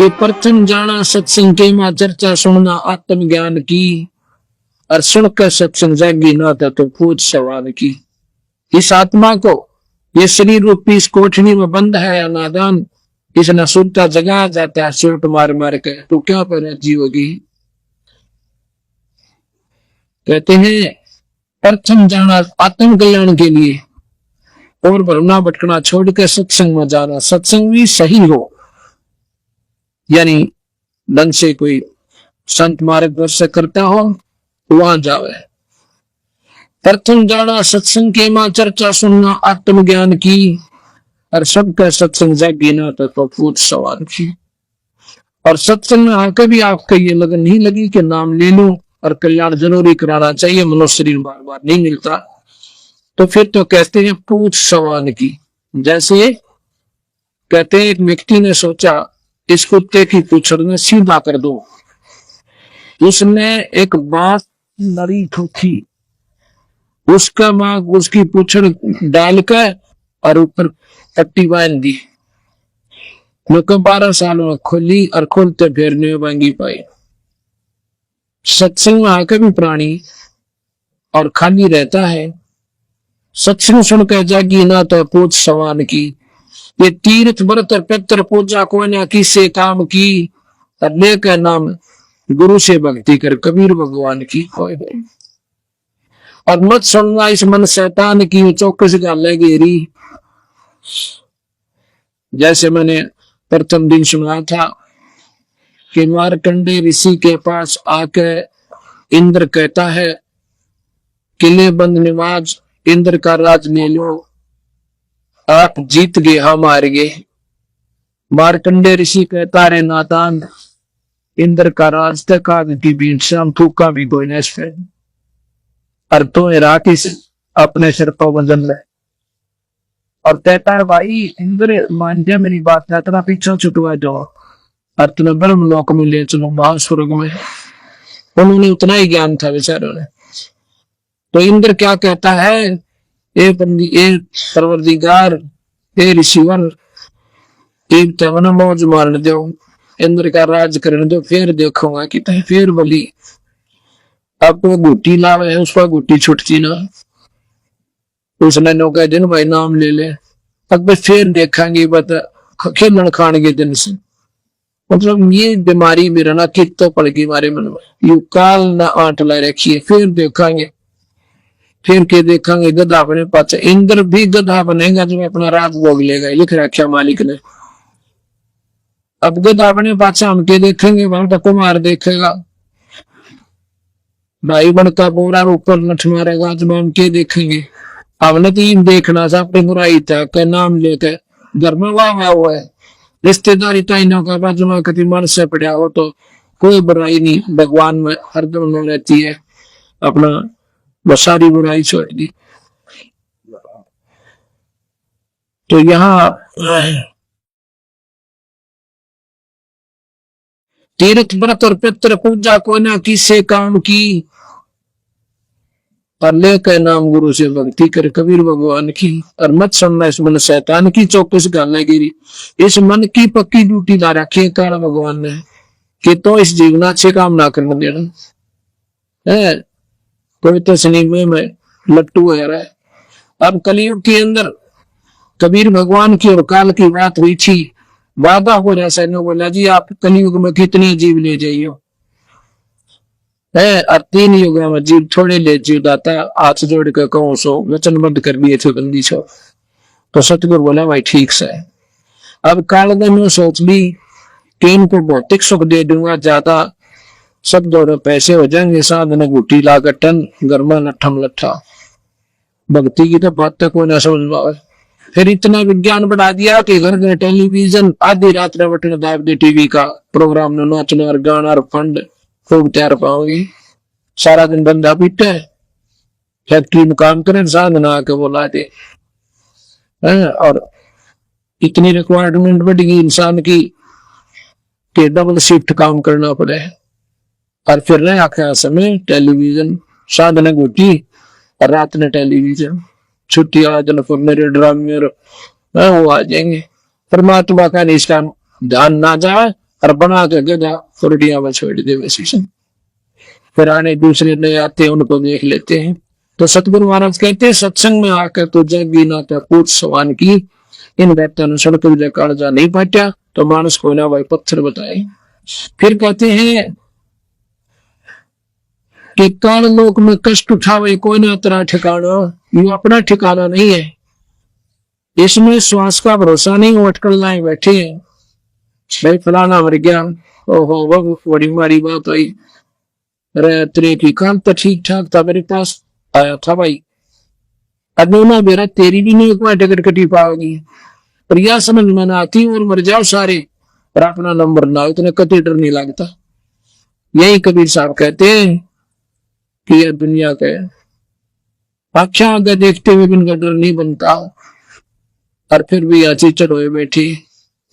कि प्रथम जाना सत्संग के मां चर्चा सुनना आत्मज्ञान की, और सुनकर सत्संग जागी ना था तो पूछ सवाल की। इस आत्मा को ये शरीर रूपी इस कोठरी में बंद है या नादान, इस नसूरता जगा जाता है चोट मार मार के, तो क्या पर जीवोगी। कहते हैं प्रथम जाना आत्म कल्याण के लिए और भरना भटकना छोड़कर सत्संग में जाना। सत्संग भी सही हो, यानी ढंग से कोई संत मार्गदर्शन करता हो वहां जावे। प्रथम जाना सत्संग के मां चर्चा सुनना आत्मज्ञान की, और सबका सत्संग जागी ना तो पूछ सवाल की। और सत्संग में आकर भी आपका ये लगन नहीं लगी कि नाम ले लूं और कल्याण जरूरी कराना चाहिए, मनुष्य शरीर बार बार नहीं मिलता, तो फिर तो कहते हैं पूछ सवाल की। जैसे कहते हैं एक व्यक्ति ने सोचा इस कुत्ते की पूछड़ सीधा कर दो, उसने एक बात नरी ठोकी, उसका मां उसकी पूछड़ डालकर और ऊपर पट्टी बांध दी। 12 सालों में खोली और खोलते फिर नहीं बांगी पाई। सत्संग में आकर भी प्राणी और खाली रहता है। सत्संग सुनकर जागी ना तो पूछ सवाल की। ये तीर्थ व्रत पितर पूजा को न किसे काम की, और लेकर नाम गुरु से भक्ति कर कबीर भगवान की। और मत सुनना इस मन शैतान की, चौकस गाले घेरी। जैसे मैंने प्रथम दिन सुना था कि मारकंडे ऋषि के पास आकर इंद्र कहता है किले बंद निवाज इंद्र का राज ले लो, आप जीत गए हम हार गए। मारकंडे ऋषि कहता रे नादान, इंद्र का राज तक आग की बीच से हम थूका भी कोई नहीं, और तो राकेश अपने सिर पर वजन ले। और कहता है भाई इंद्र मान जा मेरी बात, है तेरा पीछा छुटवा जाओ और तुम्हें ब्रह्म लोक में ले चलो महास्वर्ग में। उन्होंने उतना ही ज्ञान था बेचारों ने। तो इंद्र क्या कहता है, ए परवरदिगार, ए ऋषिवर, एक तवन मौज मारने दो, इंद्र का राज करने दो, फिर देखूंगा कि फिर बोली। अब तो गुट्टी लावे है, उस पर गुट्टी छुटती ना। उसने नौका दिन भाई नाम ले ले, अब फिर देखेंगे बता खेलन खाने के दिन से। मतलब ये बीमारी मेरा ना कित तो पड़ गई हमारे मन में, यू काल ना आंट ला रखी है, फिर देखेंगे। फिर के देखेंगे गधा बने पाचा। इंद्र भी गधा बनेगा जब अपना राज भोग लेगा, लिख रखा मालिक ने। अब गधा बने पाचा हम के देखेंगे, वहां कुमार देखेगा, भाई बन का बोरा ऊपर नठ मारेगा जब हम के देखेंगे। हमने तो देखना था अपनी बुराई था के नाम लेकर घर में वाह हुआ है, रिश्तेदारी ताइनों का बाजू में कभी मन से पड़ा हो तो कोई बुराई नहीं, भगवान में हरदम में रहती है, अपना वो सारी बुराई छोड़ दी। तो यहाँ तीर्थ व्रत और पितृ पूजा को न किसे काम की, और लेकर नाम गुरु से भक्ति कर कबीर भगवान की। और मत सुनना इस मन शैतान की, चौकस गालने गिरी। इस मन की पक्की ड्यूटी ला रखी है काला भगवान ने कि तो इस जीवन अच्छे काम ना करने देना है। कोई तो सिनेमे में लट्टू है रहा है। अब कलयुग के अंदर कबीर भगवान की और काल की बात हुई थी, वादा हो जैसा ने बोला जी आप कलयुग में कितने जीव ले जाइयो है, और 3 युग में जीव थोड़े ले जीव दाता, हाथ जोड़ के कहूं सो वचनबद्ध कर दिए थे बंदी छो। तो सतगुरु बोला भाई ठीक से। अब कालदे में सोच ली कि इनको भौतिक सुख दे दूंगा ज्यादा, सब दौड़े पैसे हो जाएंगे, साधन गुटी लाकर टन घर में लट्ठम लट्ठा। भक्ति की तो बात तक कोई ना समझ पाए। फिर इतना विज्ञान बढ़ा दिया कि घर घर टेलीविजन, आधी रात बटन दाब दे टीवी का प्रोग्राम न नाचना और गाना और फंड खूब तैयार पाओगे। सारा दिन बंदा पीटे है, फैक्ट्री में काम करें, साधन आके बोला दे। और इतनी रिक्वायरमेंट बढ़ गई इंसान की कि डबल शिफ्ट काम करना पड़े। और फिर रहे आखिर समय टेलीविजन, साधन गुटी और रात में टेलीविजन। छुट्टी वाला दिन फिर मेरे ड्रामे वो आ जाएंगे। परमात्मा का इसका ध्यान ना जाए और बना के गधा कुर्डिया में छोड़ दे वैसे से। फिर आने दूसरे नए आते हैं, उनको देख लेते हैं। तो सतगुरु महाराज कहते हैं सत्संग में आकर तो जग ना पूछ सवान की, इन व्यक्तियों सड़क कालजा नहीं पाटा तो मानस को ना भाई पत्थर बताए। फिर कहते हैं कि काल लोक में कष्ट उठावे कोई ना तेरा ठिकाना, ये अपना ठिकाना नहीं है। इसमें श्वास का भरोसा नहीं, वो अटकल लाए बैठे हैं। भाई फलाना मर गया, ओहो वो बड़ी मारी बात आई, अरे तेरे की काम तो ठीक ठाक था, मेरे पास आया था भाई, अदोना मेरा तेरी भी नहीं एक टिकट कटी पाओगी, पर यह समझ में ना आती और मर जाओ सारे, पर अपना नंबर ना इतने कति डर नहीं लगता। यही कबीर साहब कहते हैं कि यह दुनिया के अच्छा आगे देखते हुए इनका डर नहीं बनता, और फिर भी अच्छी चढ़ोए बैठी।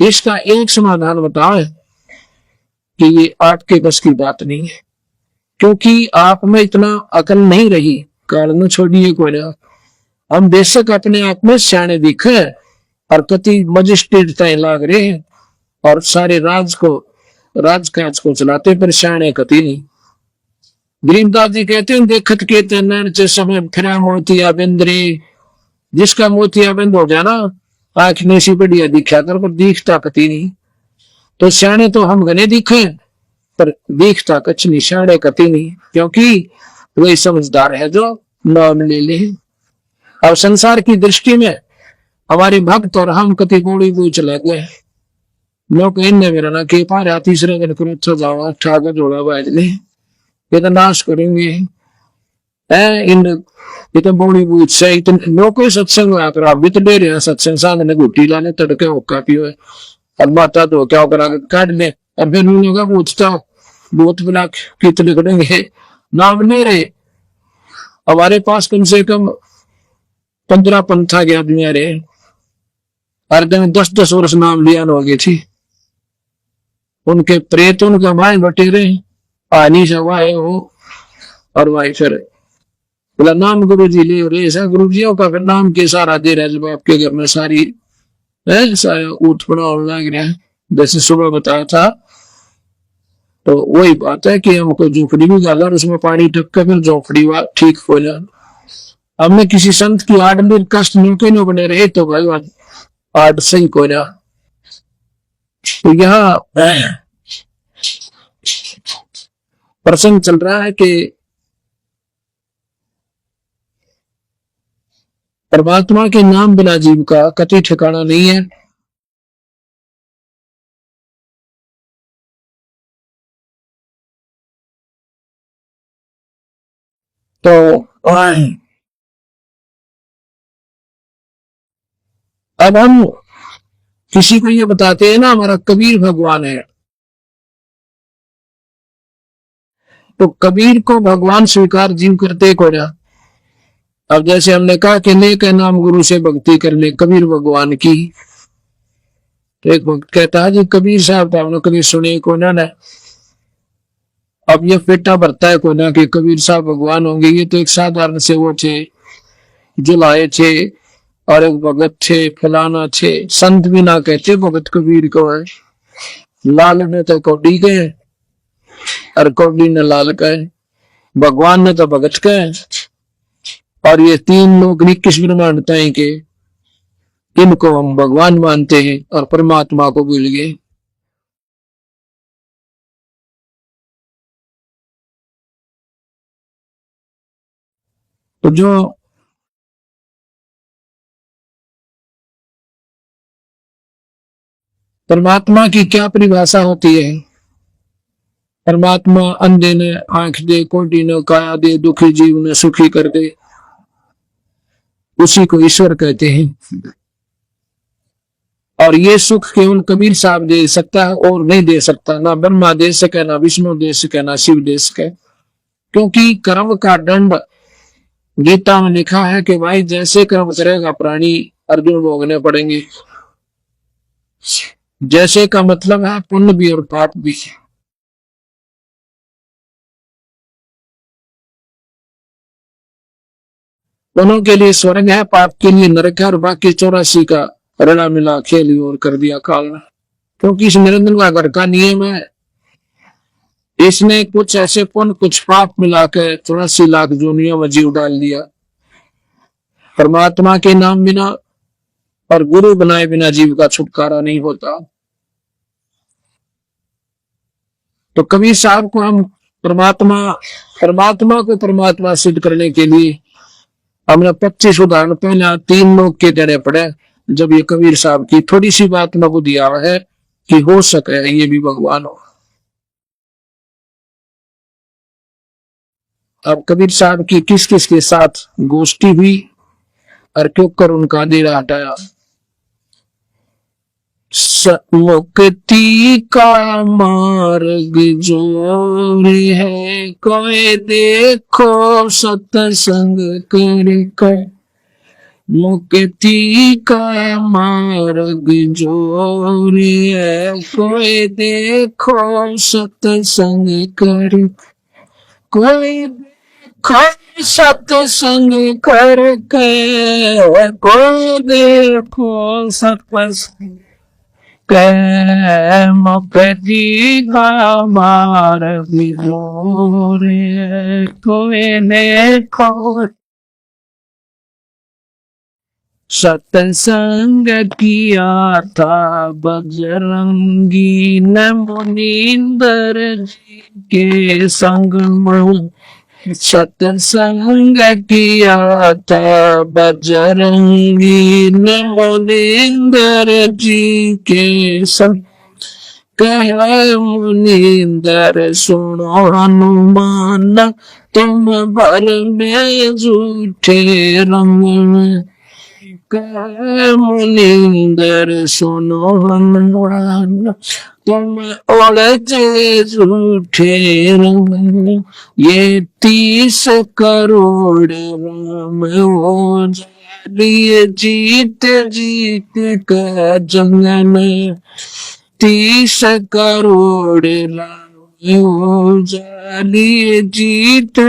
इसका एक समाधान बताओ कि ये आपके बस की बात नहीं है, क्योंकि आप में इतना अकल नहीं रही। कारण छोड़िए कोई ना, हम बेशक अपने आप में सियाने दिखे और कति मजिस्ट्रेट तय लाग रहे हैं और सारे राजकाज को चलाते, पर सियाने कति नहीं। गरीबदास जी कहते हैं देखत के नैन से समय फिरा मोतिया बिंदरे, जिसका मोतिया बिंद हो जाना आंख ने सी बढ़िया दिखा कर, पर दिखता कति नहीं। तो सियाने तो हम घने दिखे, पर दिखता कच नहीं, सियाने कति नहीं, क्योंकि वही समझदार है जो नाम ले ले। अब संसार की दृष्टि में हमारे भक्त और हम कति गोड़ी वो चले गए। लोग इनने मेरा ना के पार तीसरे दिन करो जावा ठाकर जोड़ा बाज ले, ये तो नाश करेंगे। इन ये तो बड़ी बूझ से इतने लोग सत्संग में आकर आप भी तो ले रहे हैं सत्संग, साधने घुट्टी लाने तड़के होका पियो, अब माता तो क्या करा काट ले, अब फिर उन लोग पूछता बहुत बिना कितने करेंगे, नाम नहीं रहे। हमारे पास कम से कम 15 पंथा के आदमी रहे, हर दिन 10-10 वर्ष नाम लिया होगी थी, उनके प्रेत उनके माए बटेरे आनी सवाए हो, और वाई फिर बोला नाम गुरु जी ले रहे, ऐसा गुरु जी का फिर नाम के सारा दे रहा है। जब आपके घर में सारी ऊट पड़ा लग रहा है, जैसे सुबह बताया था, तो वही बात है कि हमको झोपड़ी भी डाला, उसमें पानी टक कर फिर झोपड़ी ठीक हो जाए। हमने किसी संत की आड़ में कष्ट नुके न बने रहे तो भाई आड़ सही को ना। तो यहाँ प्रसंग चल रहा है कि परमात्मा के नाम बिना जीव का कति ठिकाना नहीं है। तो अब हम किसी को ये बताते हैं ना हमारा कबीर भगवान है, तो कबीर को भगवान स्वीकार जीव करते को ना। अब जैसे हमने कहा कि नेक नाम गुरु से भक्ति कर ले कबीर भगवान की, तो एक भक्त कहता है जी कबीर साहब था, हमने कभी सुने को ना। अब ये पेटा भरता है को ना कि कबीर साहब भगवान होंगे, ये तो एक साधारण से वो थे जो लाए थे, और एक भगत थे फलाना थे। संत भी ना कहते भगत कबीर को है, लाल ने तो कौड़ी के और कौड़ी ने लाल कहे, भगवान ने तो भगत कहे, और ये तीन लोग 21 ब्रह्मांड तय के, इनको हम भगवान मानते हैं और परमात्मा को भूल गए। तो जो परमात्मा की क्या परिभाषा होती है? परमात्मा अंधे ने आंख दे, कोटी ने काया दे, दुखी जीव ने सुखी कर दे, उसी को ईश्वर कहते हैं। और ये सुख केवल कबीर साहब दे सकता है और नहीं दे सकता, ना ब्रह्मा दे सके, ना विष्णु दे सके, ना शिव दे सके, क्योंकि कर्म का दंड गीता में लिखा है कि भाई जैसे कर्म करेगा प्राणी अर्जुन भोगने पड़ेंगे। जैसे का मतलब है पुण्य भी और पाप भी। दोनों के लिए स्वर्ग है, पाप के लिए नरक है, और बाकी 84 का रड़ा मिला खेली और कर दिया काल। क्योंकि इस निरंजन का घर का नियम है, इसने कुछ ऐसे पुण्य कुछ पाप मिला के 84 लाख जोनियों में जीव डाल दिया। परमात्मा के नाम बिना और गुरु बनाए बिना जीव का छुटकारा नहीं होता। तो कबीर साहब को हम परमात्मा परमात्मा को परमात्मा सिद्ध करने के लिए हमने 25 उदाहरण पहले 3 लोग के देने पड़े। जब ये कबीर साहब की थोड़ी सी बात में को दिया है कि हो सके ये भी भगवान हो। अब कबीर साहब की किस किस के साथ गोष्ठी हुई और क्यों कर उनका डेरा हटाया। मुक्ति का मार्ग जोर है, कोई देखो सत्संग कर। मुक्ति का मार्ग जोर है, कोई देखो सत्संग कर। कोई देखो सत्संग करके, कोई देखो सत्संग मुक्ति का मार्ग जोर है, कोई देखो सत्संग किया था बजरंगी ने मुनींदर जी के संग में। सत्संग किया था बजरंगी ने मुनींदर जी के संग। कहे मुनींदर सुनो हनुमान, तुम भर में झूठे रंग में। मुनींदर सुनो हनुमान, तुम उलझे झूठे रंग। ये 30 करोड़ राम हो जालिए, जीत जीत का जंग में। 30 करोड़ राम हो जालिए, जीत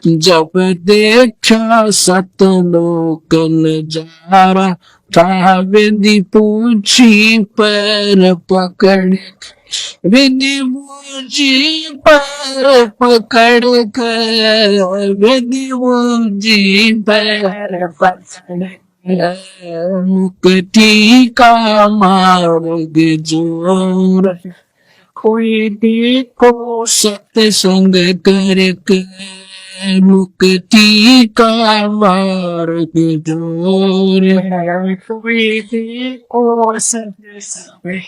जब देखा सतलोक नजारा था, विधि पूछी पैर पकड़। विधि पूछी पैर पकड़ कर, विधि पूछी पैर पकड़। मुक्ति का मार्ग जोर, कोई देखो सत्संग करके। मुक्ति का मार्ग जोर है, कोई देखो सत्संग।